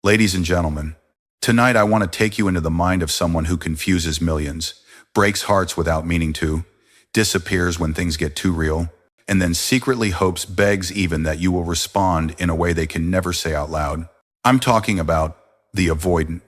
Ladies and gentlemen, tonight I want to take you into the mind of someone who confuses millions, breaks hearts without meaning to, disappears when things get too real, and then secretly hopes, begs even that you will respond in a way they can never say out loud. I'm talking about the avoidant.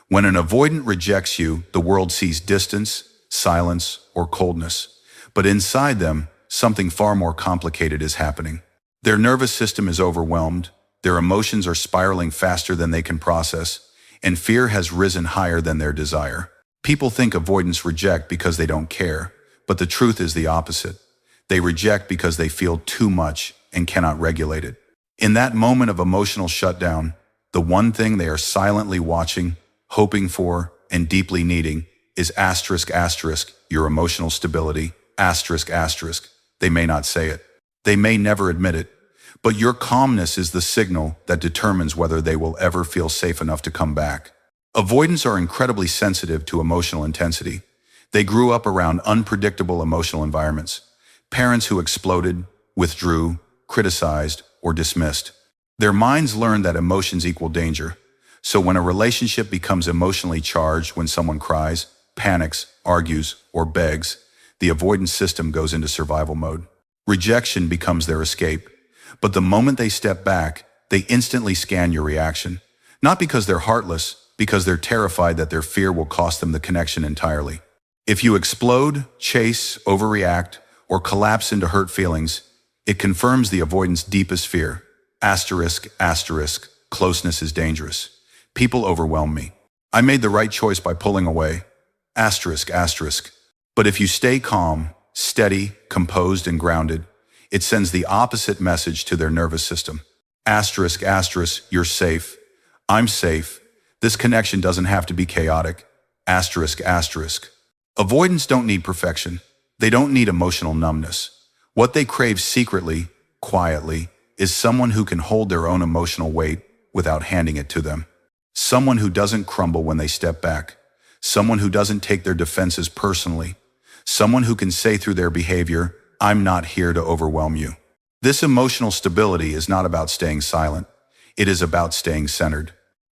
When an avoidant rejects you, the world sees distance, silence, or coldness. But inside them, something far more complicated is happening. Their nervous system is overwhelmed, their emotions are spiraling faster than they can process, and fear has risen higher than their desire. People think avoidants reject because they don't care, but the truth is the opposite. They reject because they feel too much and cannot regulate it. In that moment of emotional shutdown, the one thing they are silently watching, hoping for, and deeply needing is your emotional stability, They may not say it. They may never admit it. But your calmness is the signal that determines whether they will ever feel safe enough to come back. Avoidants are incredibly sensitive to emotional intensity. They grew up around unpredictable emotional environments. Parents who exploded, withdrew, criticized, or dismissed. Their minds learned that emotions equal danger. So when a relationship becomes emotionally charged, when someone cries, panics, argues, or begs, the avoidance system goes into survival mode. Rejection becomes their escape. But the moment they step back, they instantly scan your reaction. Not because they're heartless, because they're terrified that their fear will cost them the connection entirely. If you explode, chase, overreact, or collapse into hurt feelings, it confirms the avoidant's deepest fear. Closeness is dangerous. People overwhelm me. I made the right choice by pulling away. But if you stay calm, steady, composed, and grounded, it sends the opposite message to their nervous system. You're safe. I'm safe. This connection doesn't have to be chaotic. Avoidants don't need perfection. They don't need emotional numbness. What they crave secretly, quietly, is someone who can hold their own emotional weight without handing it to them. Someone who doesn't crumble when they step back. Someone who doesn't take their defenses personally. Someone who can say through their behavior, I'm not here to overwhelm you. This emotional stability is not about staying silent. It is about staying centered.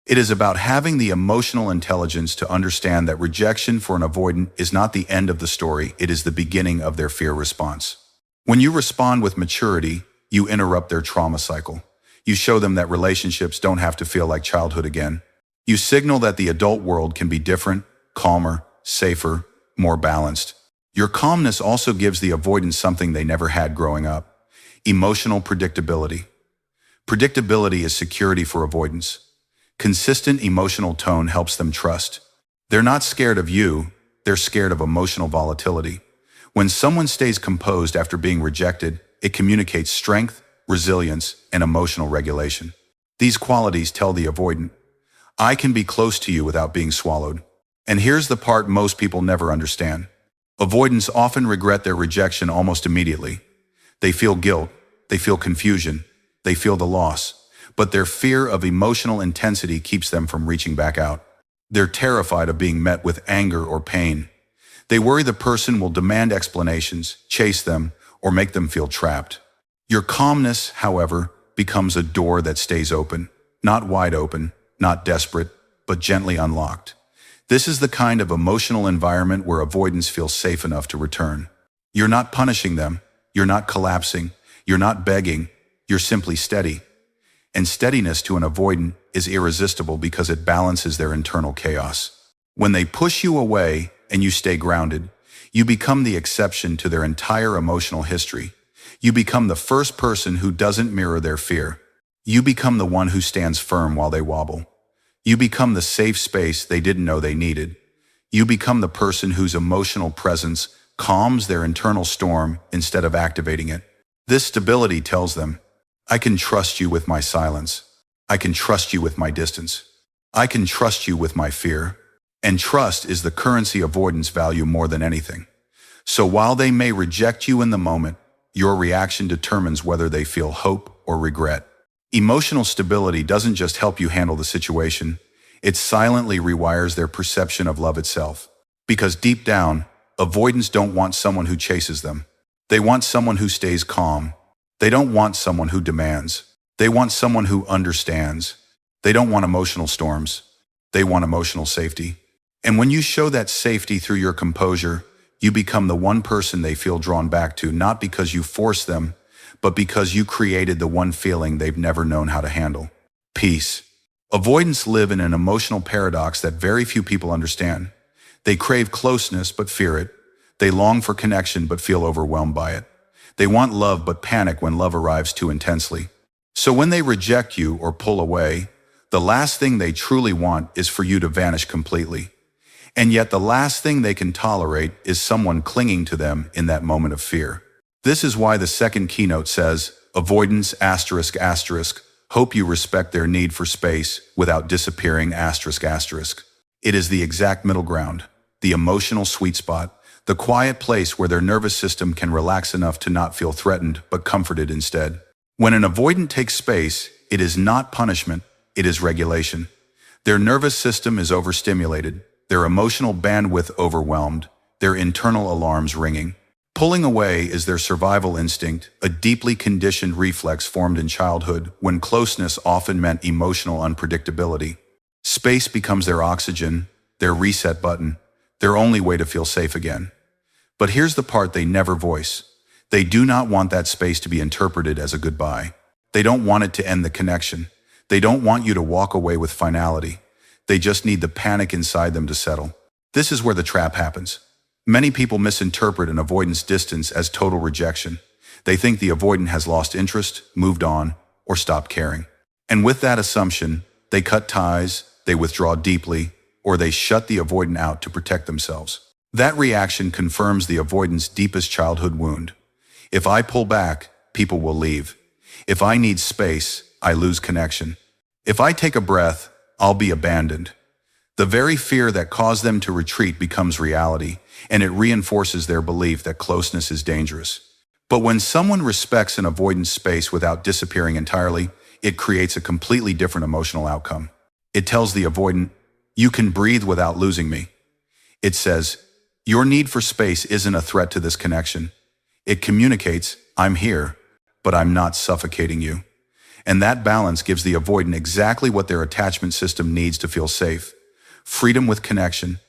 It is about having the emotional intelligence to understand that rejection for an avoidant is not the end of the story, it is the beginning of their fear response. When you respond with maturity, you interrupt their trauma cycle. You show them that relationships don't have to feel like childhood again. You signal that the adult world can be different, calmer, safer, more balanced. Your calmness also gives the avoidant something they never had growing up: emotional predictability. Predictability is security for avoidance. Consistent emotional tone helps them trust. They're not scared of you, they're scared of emotional volatility. When someone stays composed after being rejected, it communicates strength, resilience, and emotional regulation. These qualities tell the avoidant, I can be close to you without being swallowed. And here's the part most people never understand. Avoidants often regret their rejection almost immediately. They feel guilt, they feel confusion, they feel the loss, but their fear of emotional intensity keeps them from reaching back out. They're terrified of being met with anger or pain. They worry the person will demand explanations, chase them, or make them feel trapped. Your calmness, however, becomes a door that stays open, not wide open, not desperate, but gently unlocked. This is the kind of emotional environment where avoidants feel safe enough to return. You're not punishing them, you're not collapsing, you're not begging, you're simply steady. And steadiness to an avoidant is irresistible because it balances their internal chaos. When they push you away and you stay grounded, you become the exception to their entire emotional history. You become the first person who doesn't mirror their fear. You become the one who stands firm while they wobble. You become the safe space they didn't know they needed. You become the person whose emotional presence calms their internal storm instead of activating it. This stability tells them, I can trust you with my silence. I can trust you with my distance. I can trust you with my fear. And trust is the currency avoidants value more than anything. So while they may reject you in the moment, your reaction determines whether they feel hope or regret. Emotional stability doesn't just help you handle the situation, it silently rewires their perception of love itself. Because deep down, avoidants don't want someone who chases them. They want someone who stays calm. They don't want someone who demands. They want someone who understands. They don't want emotional storms. They want emotional safety. And when you show that safety through your composure, you become the one person they feel drawn back to, not because you force them, but because you created the one feeling they've never known how to handle. Peace. Avoidants live in an emotional paradox that very few people understand. They crave closeness but fear it. They long for connection but feel overwhelmed by it. They want love but panic when love arrives too intensely. So when they reject you or pull away, the last thing they truly want is for you to vanish completely. And yet the last thing they can tolerate is someone clinging to them in that moment of fear. This is why the second keynote says, avoidance asterisk asterisk, hope you respect their need for space without disappearing asterisk asterisk. It is the exact middle ground, the emotional sweet spot, the quiet place where their nervous system can relax enough to not feel threatened but comforted instead. When an avoidant takes space, it is not punishment, it is regulation. Their nervous system is overstimulated, their emotional bandwidth overwhelmed, their internal alarms ringing. Pulling away is their survival instinct, a deeply conditioned reflex formed in childhood when closeness often meant emotional unpredictability. Space becomes their oxygen, their reset button, their only way to feel safe again. But here's the part they never voice. They do not want that space to be interpreted as a goodbye. They don't want it to end the connection. They don't want you to walk away with finality. They just need the panic inside them to settle. This is where the trap happens. Many people misinterpret an avoidance distance as total rejection. They think the avoidant has lost interest, moved on, or stopped caring. And with that assumption, they cut ties, they withdraw deeply, or they shut the avoidant out to protect themselves. That reaction confirms the avoidant's deepest childhood wound. If I pull back, people will leave. If I need space, I lose connection. If I take a breath, I'll be abandoned. The very fear that caused them to retreat becomes reality, and it reinforces their belief that closeness is dangerous. But when someone respects an avoidance space without disappearing entirely, it creates a completely different emotional outcome. It tells the avoidant, you can breathe without losing me. It says, your need for space isn't a threat to this connection. It communicates, I'm here, but I'm not suffocating you. And that balance gives the avoidant exactly what their attachment system needs to feel safe. Freedom with connection,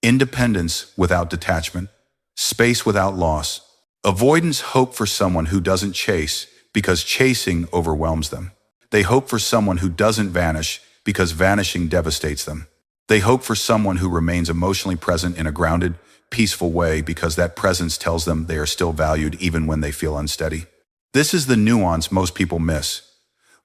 independence without detachment, space without loss. Avoidants hope for someone who doesn't chase because chasing overwhelms them. They hope for someone who doesn't vanish because vanishing devastates them. They hope for someone who remains emotionally present in a grounded, peaceful way because that presence tells them they are still valued even when they feel unsteady. This is the nuance most people miss.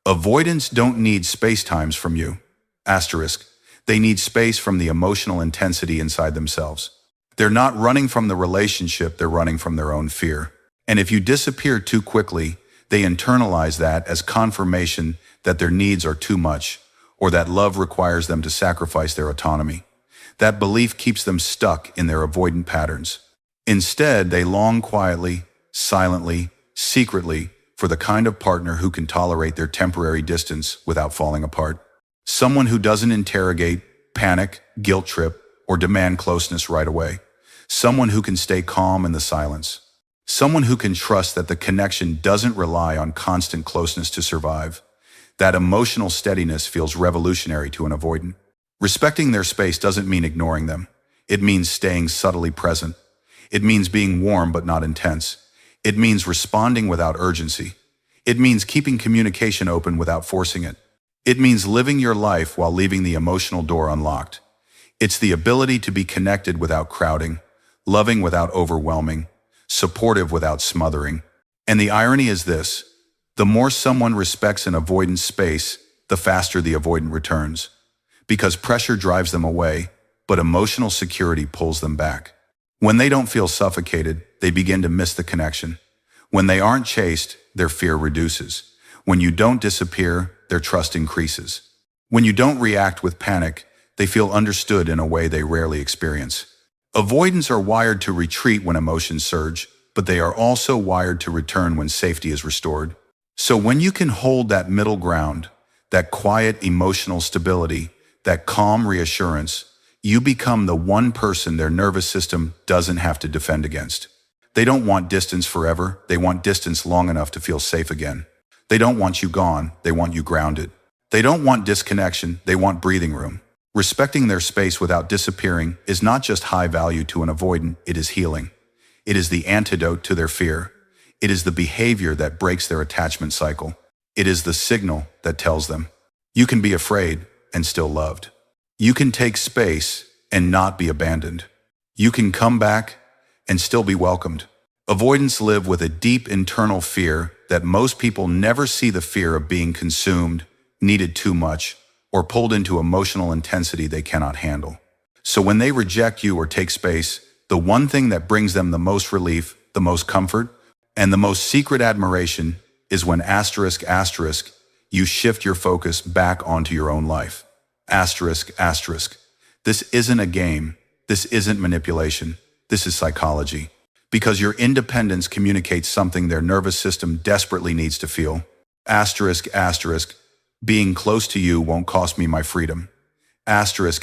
Avoidants don't need space-times from you. Asterisk. They need space from the emotional intensity inside themselves. They're not running from the relationship, they're running from their own fear. And if you disappear too quickly, they internalize that as confirmation that their needs are too much, or that love requires them to sacrifice their autonomy. That belief keeps them stuck in their avoidant patterns. Instead, they long quietly, silently, secretly, for the kind of partner who can tolerate their temporary distance without falling apart. Someone who doesn't interrogate, panic, guilt trip, or demand closeness right away. Someone who can stay calm in the silence. Someone who can trust that the connection doesn't rely on constant closeness to survive. That emotional steadiness feels revolutionary to an avoidant. Respecting their space doesn't mean ignoring them. It means staying subtly present. It means being warm but not intense. It means responding without urgency. It means keeping communication open without forcing it. It means living your life while leaving the emotional door unlocked. It's the ability to be connected without crowding, loving without overwhelming, supportive without smothering. And the irony is this: the more someone respects an avoidant space, the faster the avoidant returns. Because pressure drives them away, but emotional security pulls them back. When they don't feel suffocated, they begin to miss the connection. When they aren't chased, their fear reduces. When you don't disappear, their trust increases. When you don't react with panic, they feel understood in a way they rarely experience. Avoidants are wired to retreat when emotions surge, but they are also wired to return when safety is restored. So when you can hold that middle ground, that quiet emotional stability, that calm reassurance, you become the one person their nervous system doesn't have to defend against. They don't want distance forever, they want distance long enough to feel safe again. They don't want you gone, they want you grounded. They don't want disconnection, they want breathing room. Respecting their space without disappearing is not just high value to an avoidant, it is healing. It is the antidote to their fear. It is the behavior that breaks their attachment cycle. It is the signal that tells them, you can be afraid and still loved. You can take space and not be abandoned. You can come back and still be welcomed. Avoidants live with a deep internal fear that most people never see: the fear of being consumed, needed too much, or pulled into emotional intensity they cannot handle. So when they reject you or take space, the one thing that brings them the most relief, the most comfort, and the most secret admiration is when you shift your focus back onto your own life. This isn't a game. This isn't manipulation. This is psychology. Because your independence communicates something their nervous system desperately needs to feel. Being close to you won't cost me my freedom. Avoidants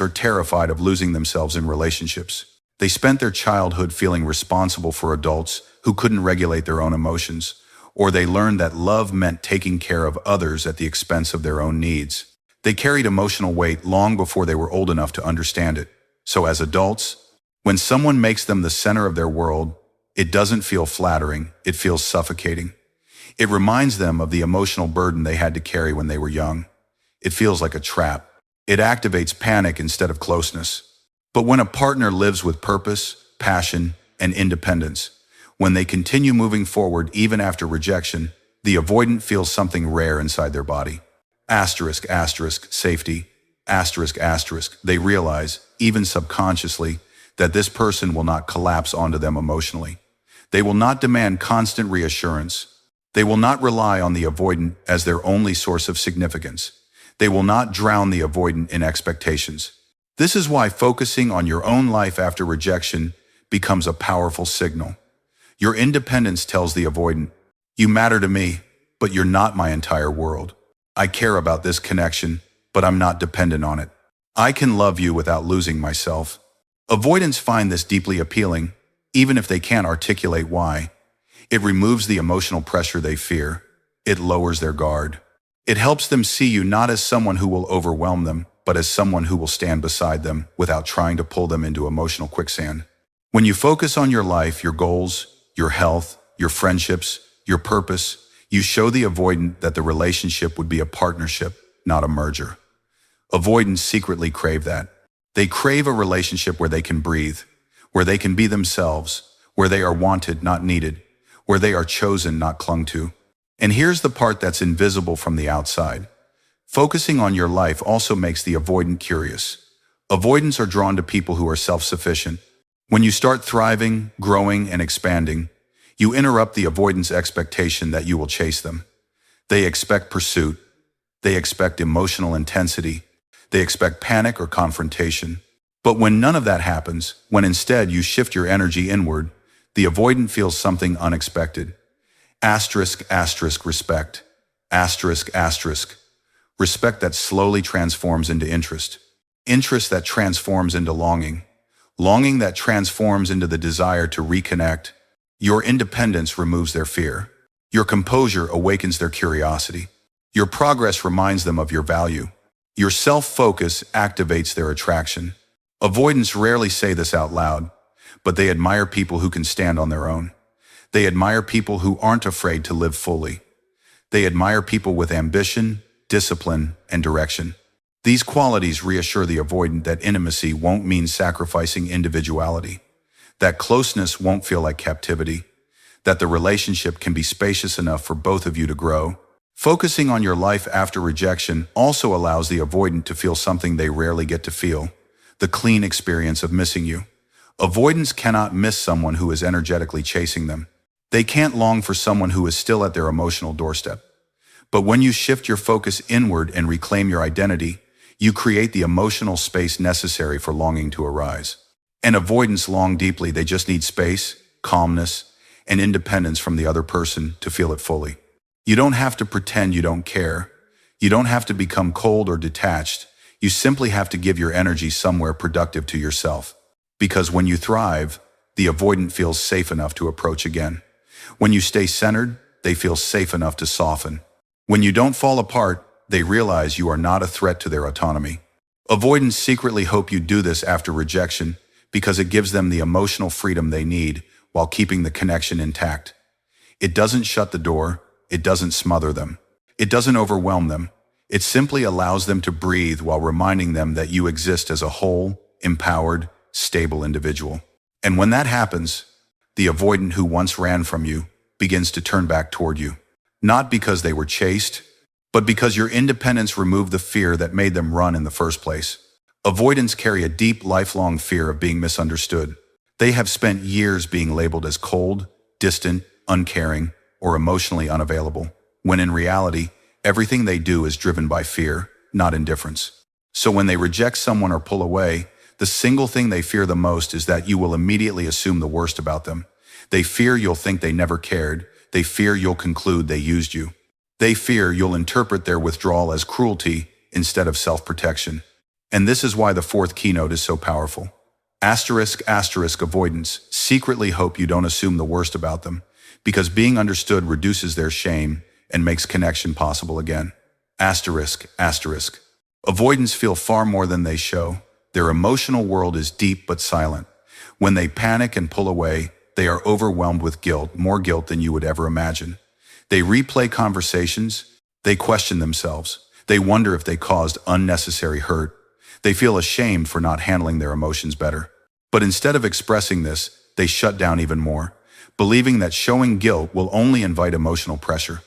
are terrified of losing themselves in relationships. They spent their childhood feeling responsible for adults who couldn't regulate their own emotions, or they learned that love meant taking care of others at the expense of their own needs. They carried emotional weight long before they were old enough to understand it. So as adults, when someone makes them the center of their world, it doesn't feel flattering, it feels suffocating. It reminds them of the emotional burden they had to carry when they were young. It feels like a trap. It activates panic instead of closeness. But when a partner lives with purpose, passion, and independence, when they continue moving forward even after rejection, the avoidant feels something rare inside their body. Safety. They realize, even subconsciously, that this person will not collapse onto them emotionally. They will not demand constant reassurance. They will not rely on the avoidant as their only source of significance. They will not drown the avoidant in expectations. This is why focusing on your own life after rejection becomes a powerful signal. Your independence tells the avoidant, you matter to me, but you're not my entire world. I care about this connection, but I'm not dependent on it. I can love you without losing myself. Avoidants find this deeply appealing, even if they can't articulate why. It removes the emotional pressure they fear. It lowers their guard. It helps them see you not as someone who will overwhelm them, but as someone who will stand beside them without trying to pull them into emotional quicksand. When you focus on your life, your goals, your health, your friendships, your purpose, you show the avoidant that the relationship would be a partnership, not a merger. Avoidants secretly crave that. They crave a relationship where they can breathe, where they can be themselves, where they are wanted, not needed, where they are chosen, not clung to. And here's the part that's invisible from the outside. Focusing on your life also makes the avoidant curious. Avoidants are drawn to people who are self-sufficient. When you start thriving, growing, and expanding, you interrupt the avoidant's expectation that you will chase them. They expect pursuit. They expect emotional intensity. They expect panic or confrontation. But when none of that happens, when instead you shift your energy inward, the avoidant feels something unexpected. Respect. Respect that slowly transforms into interest. Interest that transforms into longing. Longing that transforms into the desire to reconnect. Your independence removes their fear. Your composure awakens their curiosity. Your progress reminds them of your value. Your self-focus activates their attraction. Avoidants rarely say this out loud, but they admire people who can stand on their own. They admire people who aren't afraid to live fully. They admire people with ambition, discipline, and direction. These qualities reassure the avoidant that intimacy won't mean sacrificing individuality, that closeness won't feel like captivity, that the relationship can be spacious enough for both of you to grow. Focusing on your life after rejection also allows the avoidant to feel something they rarely get to feel, the clean experience of missing you. Avoidants cannot miss someone who is energetically chasing them. They can't long for someone who is still at their emotional doorstep. But when you shift your focus inward and reclaim your identity, you create the emotional space necessary for longing to arise. And avoidants long deeply, they just need space, calmness, and independence from the other person to feel it fully. You don't have to pretend you don't care. You don't have to become cold or detached. You simply have to give your energy somewhere productive to yourself. Because when you thrive, the avoidant feels safe enough to approach again. When you stay centered, they feel safe enough to soften. When you don't fall apart, they realize you are not a threat to their autonomy. Avoidants secretly hope you do this after rejection because it gives them the emotional freedom they need while keeping the connection intact. It doesn't shut the door, it doesn't smother them, it doesn't overwhelm them. It simply allows them to breathe while reminding them that you exist as a whole, empowered, stable individual. And when that happens, the avoidant who once ran from you begins to turn back toward you. Not because they were chased, but because your independence removed the fear that made them run in the first place. Avoidants carry a deep, lifelong fear of being misunderstood. They have spent years being labeled as cold, distant, uncaring, or emotionally unavailable, when in reality, everything they do is driven by fear, not indifference. So when they reject someone or pull away, the single thing they fear the most is that you will immediately assume the worst about them. They fear you'll think they never cared. They fear you'll conclude they used you. They fear you'll interpret their withdrawal as cruelty instead of self-protection. And this is why the fourth keynote is so powerful. Avoidants secretly hope you don't assume the worst about them, because being understood reduces their shame and makes connection possible again. Avoidants feel far more than they show. Their emotional world is deep but silent. When they panic and pull away, they are overwhelmed with guilt, more guilt than you would ever imagine. They replay conversations, they question themselves, they wonder if they caused unnecessary hurt. They feel ashamed for not handling their emotions better. But instead of expressing this, they shut down even more, believing that showing guilt will only invite emotional pressure.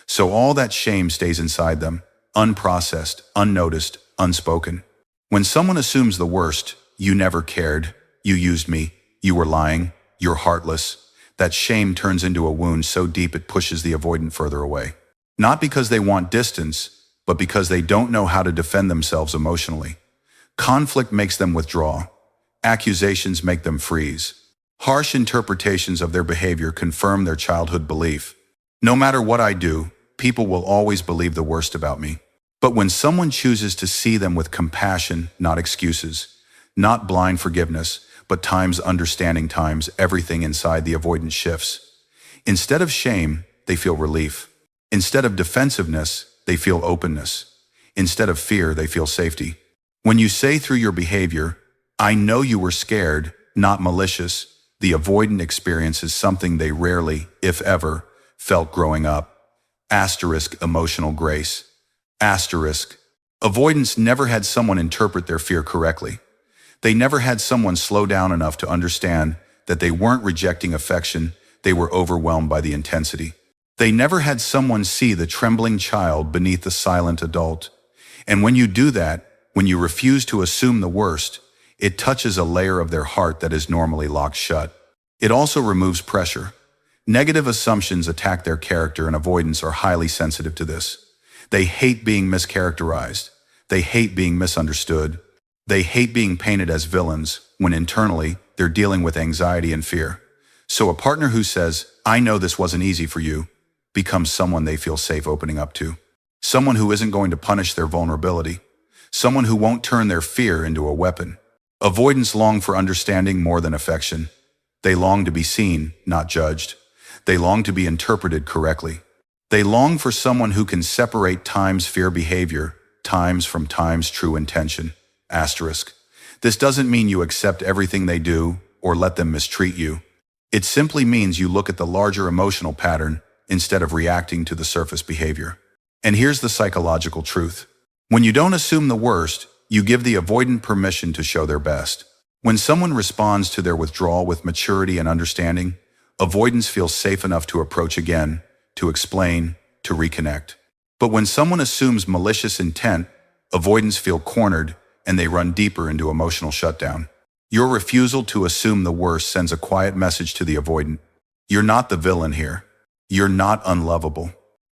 So all that shame stays inside them, unprocessed, unnoticed, unspoken. When someone assumes the worst, you never cared, you used me, you were lying, you're heartless, that shame turns into a wound so deep it pushes the avoidant further away. Not because they want distance, but because they don't know how to defend themselves emotionally. Conflict makes them withdraw. Accusations make them freeze. Harsh interpretations of their behavior confirm their childhood belief. No matter what I do, people will always believe the worst about me. But when someone chooses to see them with compassion, not excuses, not blind forgiveness, but times understanding, times everything inside the avoidant shifts. Instead of shame, they feel relief. Instead of defensiveness, they feel openness. Instead of fear, they feel safety. When you say through your behavior, I know you were scared, not malicious, the avoidant experiences something they rarely, if ever, felt growing up. Emotional grace. Avoidants never had someone interpret their fear correctly. They never had someone slow down enough to understand that they weren't rejecting affection, they were overwhelmed by the intensity. They never had someone see the trembling child beneath the silent adult. And when you do that, when you refuse to assume the worst, it touches a layer of their heart that is normally locked shut. It also removes pressure. Negative assumptions attack their character, and avoidants are highly sensitive to this. They hate being mischaracterized. They hate being misunderstood. They hate being painted as villains when internally they're dealing with anxiety and fear. So a partner who says, I know this wasn't easy for you, becomes someone they feel safe opening up to. Someone who isn't going to punish their vulnerability. Someone who won't turn their fear into a weapon. Avoidants long for understanding more than affection. They long to be seen, not judged. They long to be interpreted correctly. They long for someone who can separate times fear behavior, times from times true intention. This doesn't mean you accept everything they do or let them mistreat you. It simply means you look at the larger emotional pattern instead of reacting to the surface behavior. And here's the psychological truth. When you don't assume the worst, you give the avoidant permission to show their best. When someone responds to their withdrawal with maturity and understanding, avoidants feel safe enough to approach again, to explain, to reconnect. But when someone assumes malicious intent, avoidants feel cornered and they run deeper into emotional shutdown. Your refusal to assume the worst sends a quiet message to the avoidant. You're not the villain here. You're not unlovable.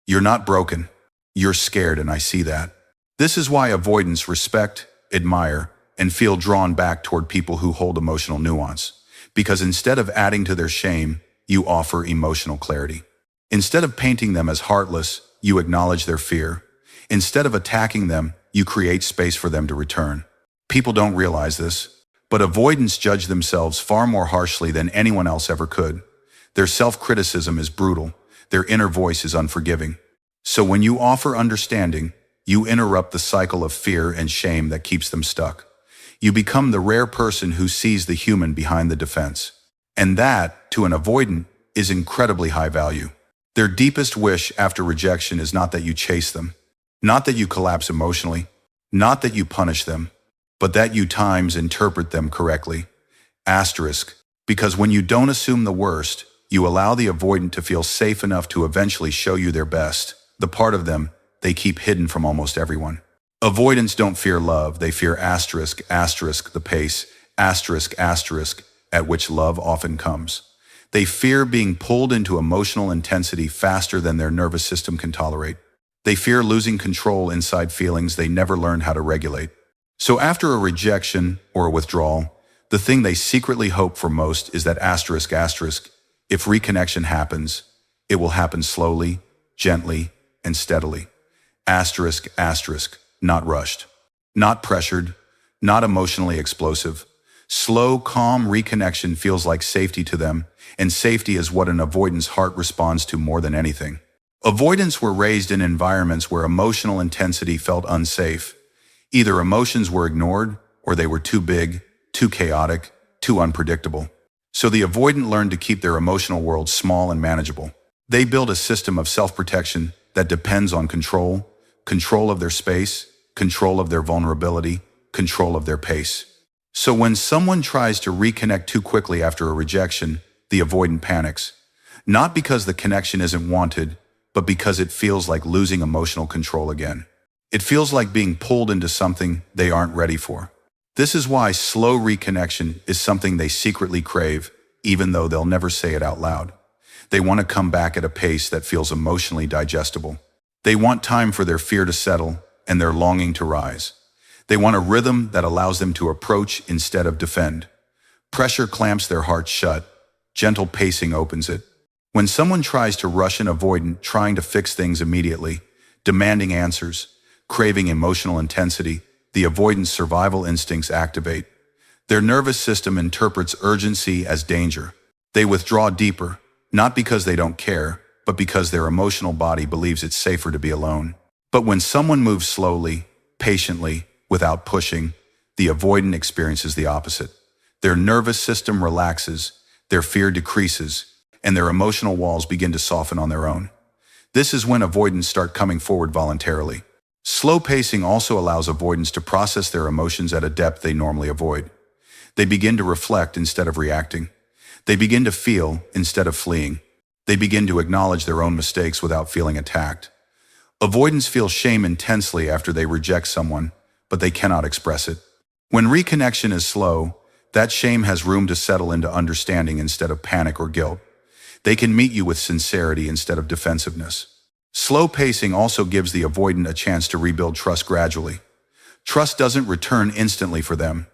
You're not broken. You're scared, and I see that. This is why avoidants respect, admire, and feel drawn back toward people who hold emotional nuance. Because instead of adding to their shame, you offer emotional clarity. Instead of painting them as heartless, you acknowledge their fear. Instead of attacking them, you create space for them to return. People don't realize this, but avoidants judge themselves far more harshly than anyone else ever could. Their self-criticism is brutal. Their inner voice is unforgiving. So when you offer understanding, you interrupt the cycle of fear and shame that keeps them stuck. You become the rare person who sees the human behind the defense. And that, to an avoidant, is incredibly high value. Their deepest wish after rejection is not that you chase them, not that you collapse emotionally, not that you punish them, but that you times interpret them correctly. Asterisk, because when you don't assume the worst, you allow the avoidant to feel safe enough to eventually show you their best, the part of them they keep hidden from almost everyone. Avoidants don't fear love, they fear the pace, at which love often comes. They fear being pulled into emotional intensity faster than their nervous system can tolerate. They fear losing control inside feelings they never learned how to regulate. So after a rejection or a withdrawal, the thing they secretly hope for most is that if reconnection happens, it will happen slowly, gently, and steadily. Not rushed, not pressured, not emotionally explosive. Slow, calm reconnection feels like safety to them, and safety is what an avoidant's heart responds to more than anything. Avoidants were raised in environments where emotional intensity felt unsafe. Either emotions were ignored, or they were too big, too chaotic, too unpredictable. So the avoidant learned to keep their emotional world small and manageable. They build a system of self-protection that depends on control of their space, control of their vulnerability, control of their pace. So when someone tries to reconnect too quickly after a rejection, the avoidant panics. Not because the connection isn't wanted, but because it feels like losing emotional control again. It feels like being pulled into something they aren't ready for. This is why slow reconnection is something they secretly crave, even though they'll never say it out loud. They want to come back at a pace that feels emotionally digestible. They want time for their fear to settle and their longing to rise. They want a rhythm that allows them to approach instead of defend. Pressure clamps their hearts shut. Gentle pacing opens it. When someone tries to rush an avoidant, trying to fix things immediately, demanding answers, craving emotional intensity, the avoidant's survival instincts activate. Their nervous system interprets urgency as danger. They withdraw deeper, not because they don't care, but because their emotional body believes it's safer to be alone. But when someone moves slowly, patiently, without pushing, the avoidant experiences the opposite. Their nervous system relaxes, their fear decreases, and their emotional walls begin to soften on their own. This is when avoidants start coming forward voluntarily. Slow pacing also allows avoidants to process their emotions at a depth they normally avoid. They begin to reflect instead of reacting. They begin to feel instead of fleeing. They begin to acknowledge their own mistakes without feeling attacked. Avoidants feel shame intensely after they reject someone, but they cannot express it. When reconnection is slow, that shame has room to settle into understanding instead of panic or guilt. They can meet you with sincerity instead of defensiveness. Slow pacing also gives the avoidant a chance to rebuild trust gradually. Trust doesn't return instantly for them.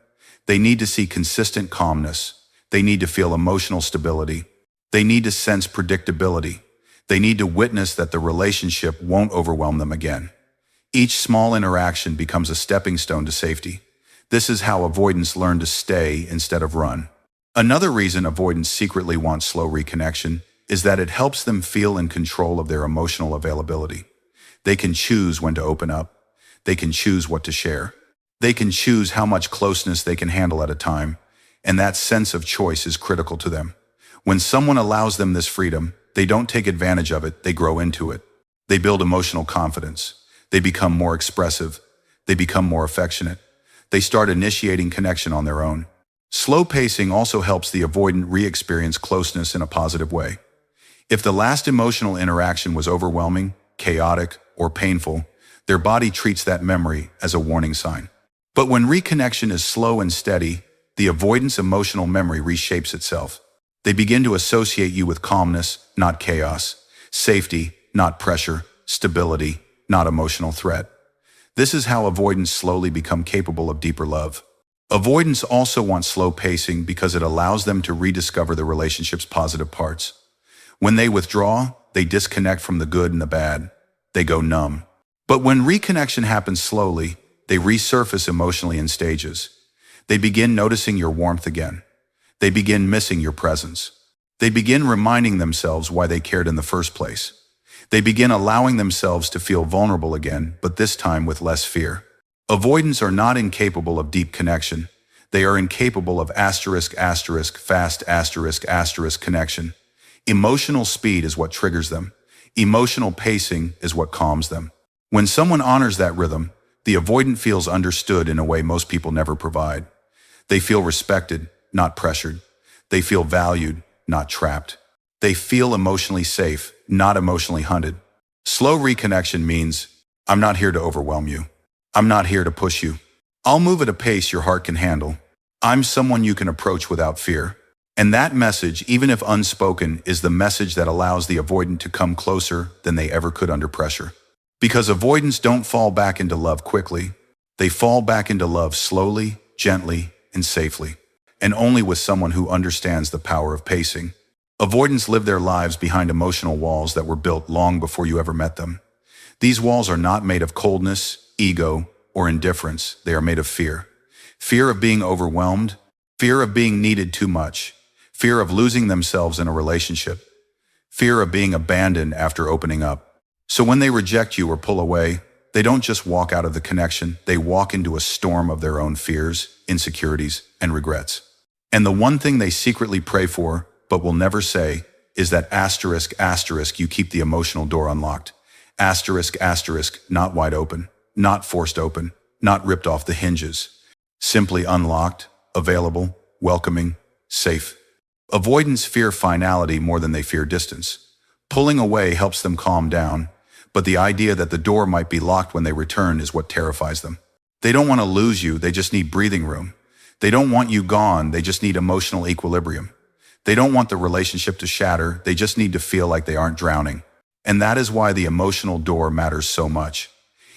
They need to see consistent calmness. They need to feel emotional stability. They need to sense predictability. They need to witness that the relationship won't overwhelm them again. Each small interaction becomes a stepping stone to safety. This is how avoidants learn to stay instead of run. Another reason avoidants secretly want slow reconnection is that it helps them feel in control of their emotional availability. They can choose when to open up. They can choose what to share. They can choose how much closeness they can handle at a time, and that sense of choice is critical to them. When someone allows them this freedom, they don't take advantage of it, they grow into it. They build emotional confidence. They become more expressive. They become more affectionate. They start initiating connection on their own. Slow pacing also helps the avoidant re-experience closeness in a positive way. If the last emotional interaction was overwhelming, chaotic, or painful, their body treats that memory as a warning sign. But when reconnection is slow and steady, the avoidant's emotional memory reshapes itself. They begin to associate you with calmness, not chaos, safety, not pressure, stability, not emotional threat. This is how avoidants slowly become capable of deeper love. Avoidants also want slow pacing because it allows them to rediscover the relationship's positive parts. When they withdraw, they disconnect from the good and the bad. They go numb. But when reconnection happens slowly, they resurface emotionally in stages. They begin noticing your warmth again. They begin missing your presence. They begin reminding themselves why they cared in the first place. They begin allowing themselves to feel vulnerable again, but this time with less fear. Avoidants are not incapable of deep connection. They are incapable of fast connection. Emotional speed is what triggers them. Emotional pacing is what calms them. When someone honors that rhythm, the avoidant feels understood in a way most people never provide. They feel respected, not pressured. They feel valued, not trapped. They feel emotionally safe, not emotionally hunted. Slow reconnection means, I'm not here to overwhelm you. I'm not here to push you. I'll move at a pace your heart can handle. I'm someone you can approach without fear. And that message, even if unspoken, is the message that allows the avoidant to come closer than they ever could under pressure. Because avoidants don't fall back into love quickly. They fall back into love slowly, gently, and safely. And only with someone who understands the power of pacing. Avoidants live their lives behind emotional walls that were built long before you ever met them. These walls are not made of coldness, ego, or indifference. They are made of fear. Fear of being overwhelmed, fear of being needed too much, fear of losing themselves in a relationship, fear of being abandoned after opening up. So when they reject you or pull away, they don't just walk out of the connection, they walk into a storm of their own fears, insecurities, and regrets. And the one thing they secretly pray for, but will never say, is that you keep the emotional door unlocked. Not wide open, not forced open, not ripped off the hinges. Simply unlocked, available, welcoming, safe. Avoidants fear finality more than they fear distance. Pulling away helps them calm down, but the idea that the door might be locked when they return is what terrifies them. They don't want to lose you, they just need breathing room. They don't want you gone, they just need emotional equilibrium. They don't want the relationship to shatter, they just need to feel like they aren't drowning. And that is why the emotional door matters so much.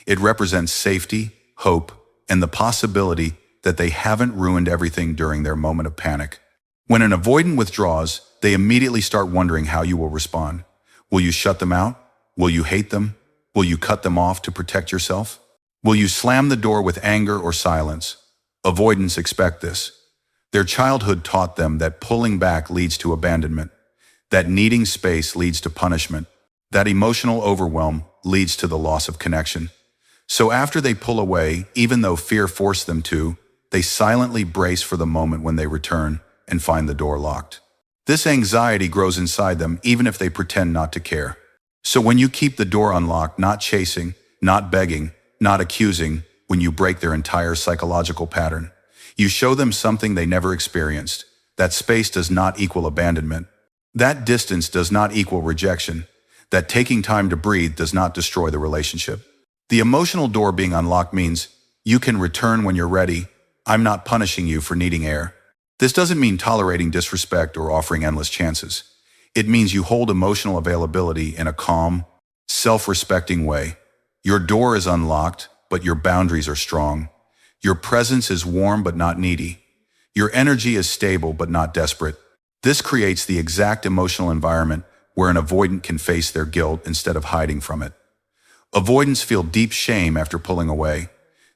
It represents safety, hope, and the possibility that they haven't ruined everything during their moment of panic. When an avoidant withdraws, they immediately start wondering how you will respond. Will you shut them out? Will you hate them? Will you cut them off to protect yourself? Will you slam the door with anger or silence? Avoidants expect this. Their childhood taught them that pulling back leads to abandonment, that needing space leads to punishment, that emotional overwhelm leads to the loss of connection. So after they pull away, even though fear forced them to, they silently brace for the moment when they return and find the door locked. This anxiety grows inside them even if they pretend not to care. So when you keep the door unlocked, not chasing, not begging, not accusing, when you break their entire psychological pattern, you show them something they never experienced. That space does not equal abandonment. That distance does not equal rejection. That taking time to breathe does not destroy the relationship. The emotional door being unlocked means you can return when you're ready. I'm not punishing you for needing air. This doesn't mean tolerating disrespect or offering endless chances. It means you hold emotional availability in a calm, self-respecting way. Your door is unlocked, but your boundaries are strong. Your presence is warm but not needy. Your energy is stable but not desperate. This creates the exact emotional environment where an avoidant can face their guilt instead of hiding from it. Avoidants feel deep shame after pulling away.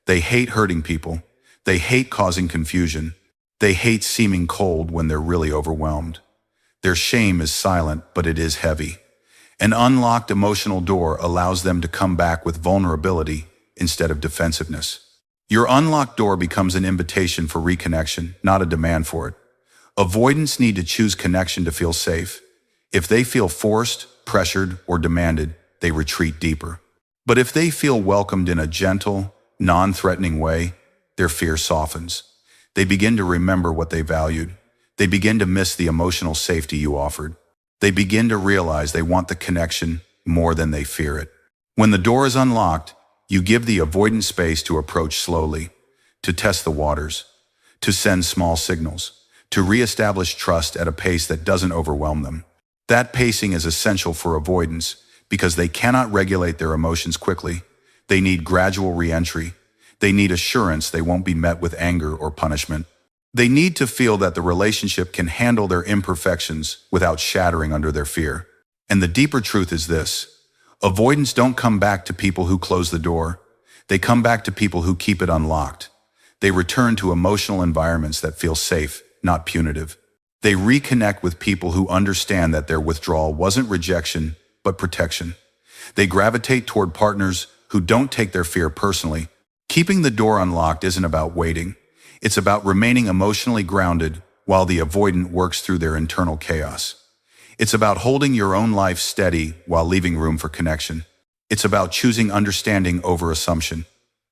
They hate hurting people. They hate causing confusion. They hate seeming cold when they're really overwhelmed. Their shame is silent, but it is heavy. An unlocked emotional door allows them to come back with vulnerability instead of defensiveness. Your unlocked door becomes an invitation for reconnection, not a demand for it. Avoidants need to choose connection to feel safe. If they feel forced, pressured, or demanded, they retreat deeper. But if they feel welcomed in a gentle, non-threatening way, their fear softens. They begin to remember what they valued. They begin to miss the emotional safety you offered. They begin to realize they want the connection more than they fear it. When the door is unlocked, you give the avoidant space to approach slowly, to test the waters, to send small signals, to reestablish trust at a pace that doesn't overwhelm them. That pacing is essential for avoidance because they cannot regulate their emotions quickly. They need gradual re-entry. They need assurance they won't be met with anger or punishment. They need to feel that the relationship can handle their imperfections without shattering under their fear. And the deeper truth is this: avoidants don't come back to people who close the door. They come back to people who keep it unlocked. They return to emotional environments that feel safe, not punitive. They reconnect with people who understand that their withdrawal wasn't rejection, but protection. They gravitate toward partners who don't take their fear personally. Keeping the door unlocked isn't about waiting. It's about remaining emotionally grounded while the avoidant works through their internal chaos. It's about holding your own life steady while leaving room for connection. It's about choosing understanding over assumption.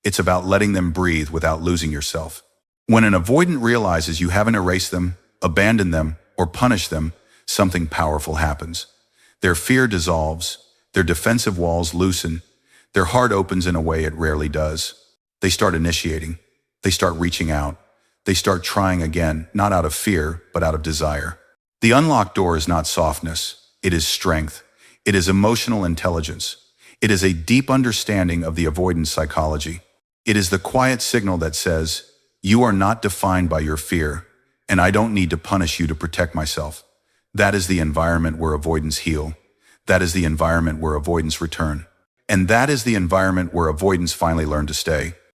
It's about letting them breathe without losing yourself. When an avoidant realizes you haven't erased them, abandoned them, or punished them, something powerful happens. Their fear dissolves, their defensive walls loosen, their heart opens in a way it rarely does. They start initiating. They start reaching out. They start trying again, not out of fear, but out of desire. The unlocked door is not softness. It is strength. It is emotional intelligence. It is a deep understanding of the avoidance psychology. It is the quiet signal that says, you are not defined by your fear, and I don't need to punish you to protect myself. That is the environment where avoidants heal. That is the environment where avoidants return. And that is the environment where avoidants finally learn to stay.